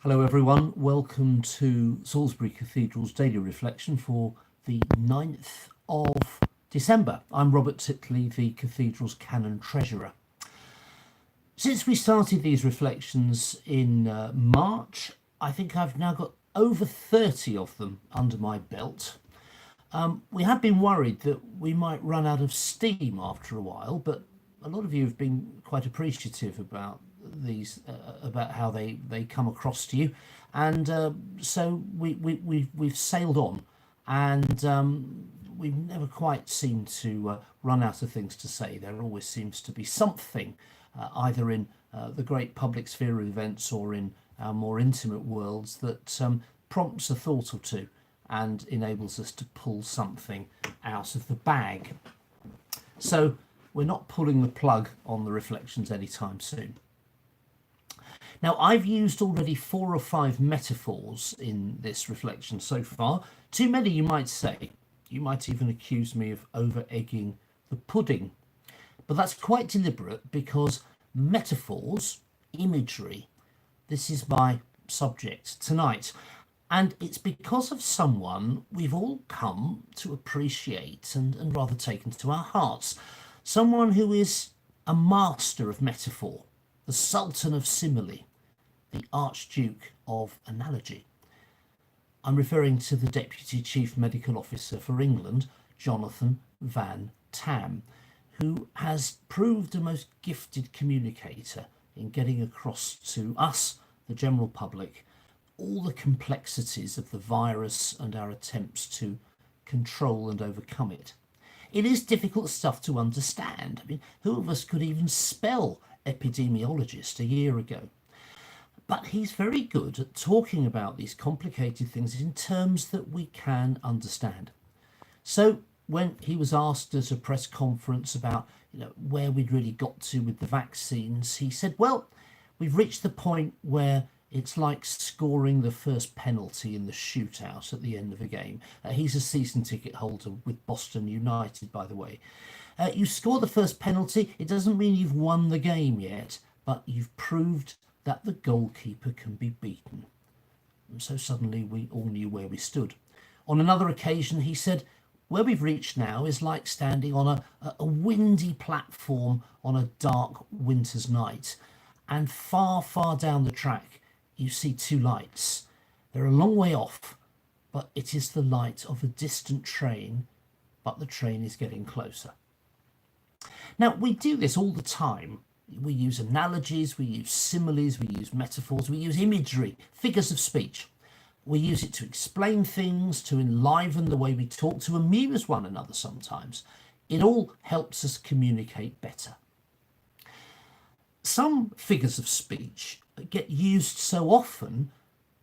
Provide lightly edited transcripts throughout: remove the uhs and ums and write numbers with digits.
Hello, everyone. Welcome to Salisbury Cathedral's daily reflection for the 9th of December. I'm Robert Titley, the Cathedral's Canon Treasurer. Since we started these reflections in March, I think I've now got over 30 of them under my belt. We have been worried that we might run out of steam after a while, but a lot of you have been quite appreciative about these, about how they come across to you, and so we've sailed on, and we never quite seem to run out of things to say. There always seems to be something, either in the great public sphere of events or in our more intimate worlds, that prompts a thought or two and enables us to pull something out of the bag. So we're not pulling the plug on the reflections anytime soon. Now, I've used already 4 or 5 metaphors in this reflection so far. Too many, you might say. You might even accuse me of over-egging the pudding. But that's quite deliberate, because metaphors, imagery, this is my subject tonight. And it's because of someone we've all come to appreciate and rather taken to our hearts. Someone who is a master of metaphor, the Sultan of Simile, the Archduke of Analogy. I'm referring to the Deputy Chief Medical Officer for England, Jonathan Van Tam, who has proved a most gifted communicator in getting across to us, the general public, all the complexities of the virus and our attempts to control and overcome it. It is difficult stuff to understand. I mean, who of us could even spell epidemiologist a year ago? But he's very good at talking about these complicated things in terms that we can understand. So when he was asked at a press conference about where we'd really got to with the vaccines, he said, well, we've reached the point where it's like scoring the first penalty in the shootout at the end of a game. He's a season ticket holder with Boston United, by the way. You score the first penalty, it doesn't mean you've won the game yet, but you've proved that the goalkeeper can be beaten. And so suddenly we all knew where we stood. On another occasion, he said, where we've reached now is like standing on a windy platform on a dark winter's night, and far, far down the track, you see 2 lights. They're a long way off, but it is the light of a distant train, but the train is getting closer. Now, we do this all the time. We use analogies, we use similes, we use metaphors, we use imagery, figures of speech. We use it to explain things, to enliven the way we talk, to amuse one another sometimes. It all helps us communicate better. Some figures of speech get used so often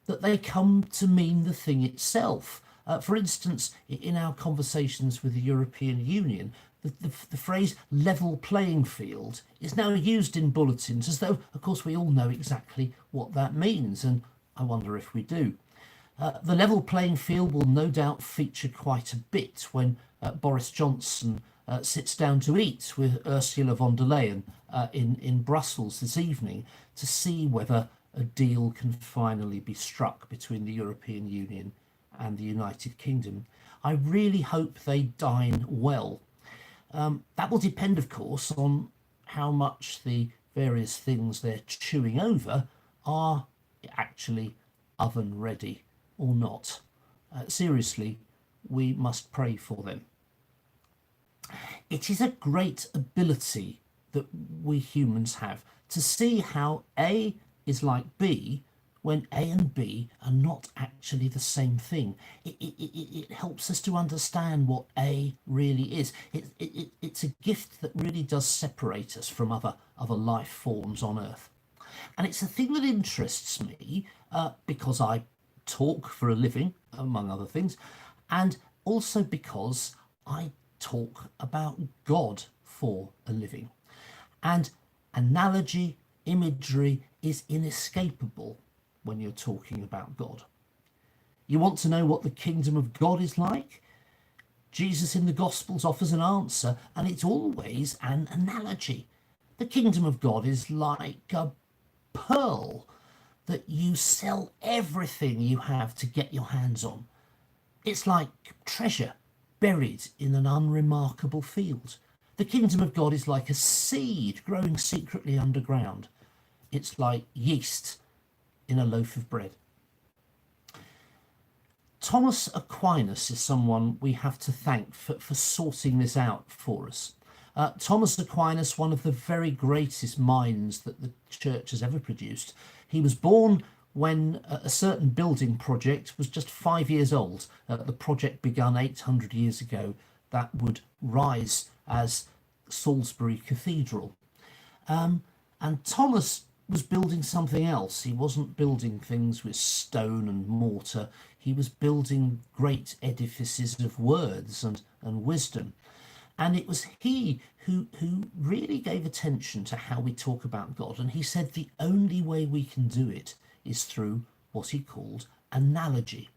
that they come to mean the thing itself. For instance, in our conversations with the European Union, the phrase level playing field is now used in bulletins as though, of course, we all know exactly what that means, and I wonder if we do. The level playing field will no doubt feature quite a bit when Boris Johnson sits down to eat with Ursula von der Leyen in Brussels this evening to see whether a deal can finally be struck between the European Union and the United Kingdom. I really hope they dine well. That will depend, of course, on how much the various things they're chewing over are actually oven ready or not. Seriously, we must pray for them. It is a great ability that we humans have to see how A is like B when A and B are not actually the same thing. It helps us to understand what A really is. It's a gift that really does separate us from other life forms on Earth. And it's a thing that interests me because I talk for a living, among other things, and also because I talk about God for a living. And analogy, imagery is inescapable when you're talking about God. You want to know what the kingdom of God is like? Jesus in the Gospels offers an answer, and it's always an analogy. The kingdom of God is like a pearl that you sell everything you have to get your hands on. It's like treasure buried in an unremarkable field. The kingdom of God is like a seed growing secretly underground. It's like yeast in a loaf of bread. Thomas Aquinas is someone we have to thank for sorting this out for us. Thomas Aquinas, one of the very greatest minds that the church has ever produced. He was born when a certain building project was just 5 years old. The project begun 800 years ago that would rise as Salisbury Cathedral. And Thomas was building something else. He wasn't building things with stone and mortar. He was building great edifices of words and wisdom. And it was he who really gave attention to how we talk about God. And he said the only way we can do it is through what he called analogy.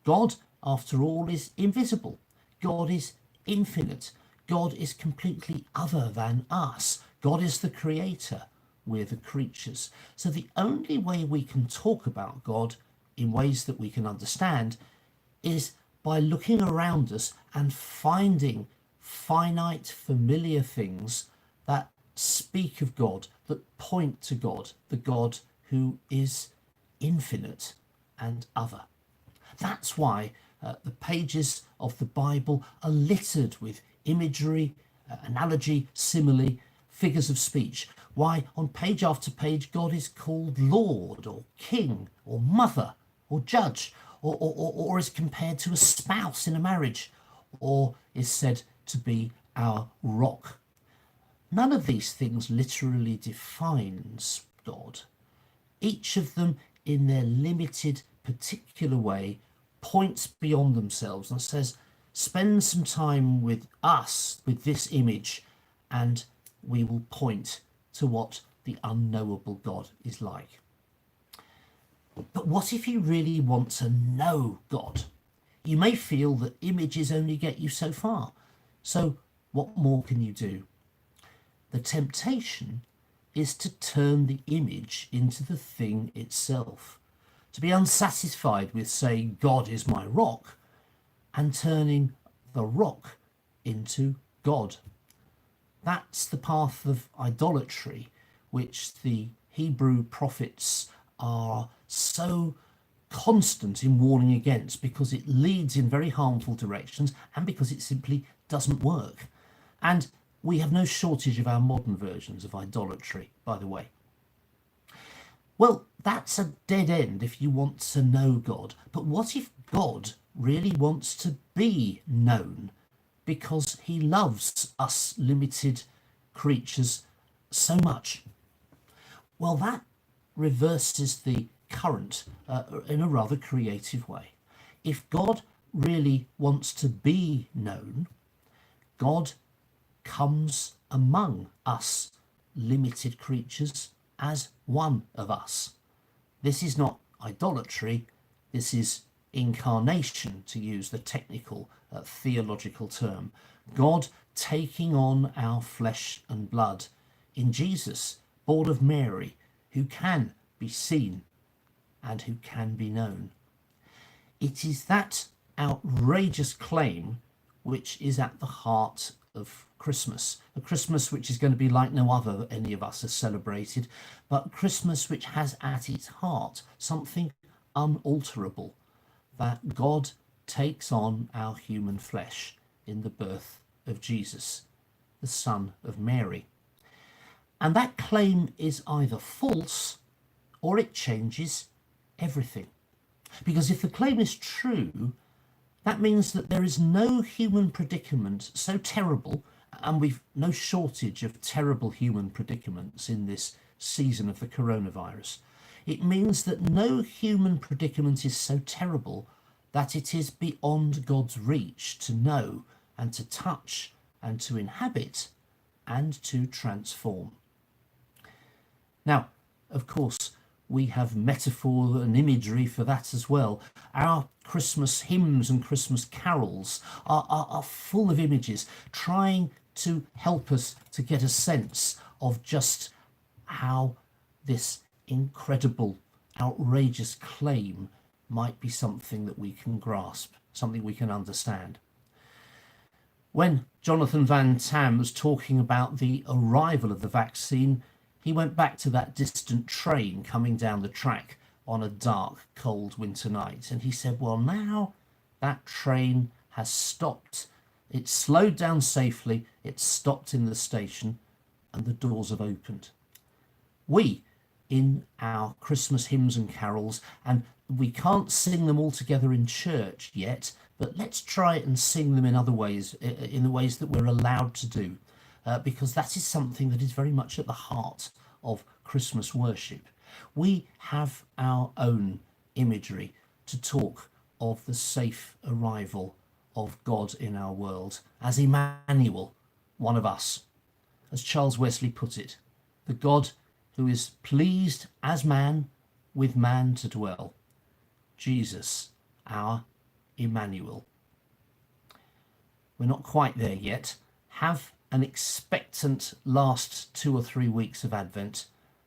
God, after all, is invisible. God is infinite. God is completely other than us. God is the creator. We're the creatures. So the only way we can talk about God in ways that we can understand is by looking around us and finding finite, familiar things that speak of God, that point to God, the God who is infinite and other. That's why the pages of the Bible are littered with imagery, analogy, simile, figures of speech. Why on page after page God is called Lord or King or Mother or Judge or is compared to a spouse in a marriage or is said to be our rock. None of these things literally defines God. Each of them in their limited particular way points beyond themselves and says, spend some time with us, with this image, and we will point to what the unknowable God is like. But what if you really want to know God? You may feel that images only get you so far. So what more can you do? The temptation is to turn the image into the thing itself, to be unsatisfied with saying God is my rock and turning the rock into God. That's the path of idolatry, which the Hebrew prophets are so constant in warning against, because it leads in very harmful directions and because it simply doesn't work. And we have no shortage of our modern versions of idolatry, by the way. Well, that's a dead end if you want to know God. But what if God really wants to be known because he loves us limited creatures so much? Well, that reverses the current in a rather creative way. If God really wants to be known, God comes among us limited creatures as one of us. This is not idolatry, this is incarnation, to use the technical theological term. God taking on our flesh and blood in Jesus, born of Mary, who can be seen and who can be known. It is that outrageous claim which is at the heart of Christmas, a Christmas which is going to be like no other that any of us has celebrated, but Christmas which has at its heart something unalterable, that God takes on our human flesh in the birth of Jesus, the Son of Mary. And that claim is either false or it changes everything. Because if the claim is true, that means that there is no human predicament so terrible, and we've no shortage of terrible human predicaments in this season of the coronavirus. It means that no human predicament is so terrible that it is beyond God's reach to know and to touch and to inhabit and to transform. Now, of course, we have metaphor and imagery for that as well. Our Christmas hymns and Christmas carols are full of images, trying to help us to get a sense of just how this incredible outrageous claim might be something that we can grasp, something we can understand. When Jonathan Van Tam was talking about the arrival of the vaccine, he went back to that distant train coming down the track on a dark, cold winter night. And he said, well, now that train has stopped. It's slowed down safely. It's stopped in the station and the doors have opened. We, in our Christmas hymns and carols, and we can't sing them all together in church yet, but let's try and sing them in other ways, in the ways that we're allowed to do, because that is something that is very much at the heart of Christmas worship. We have our own imagery to talk of the safe arrival of God in our world as Emmanuel, one of us. As Charles Wesley put it, the God who is pleased as man with man to dwell. Jesus, our Emmanuel. We're not quite there yet. Have an expectant last 2 or 3 weeks of Advent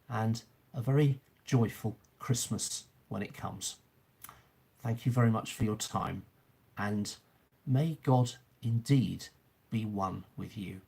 and a very joyful Christmas when it comes. Thank you very much for your time, and may God indeed be one with you.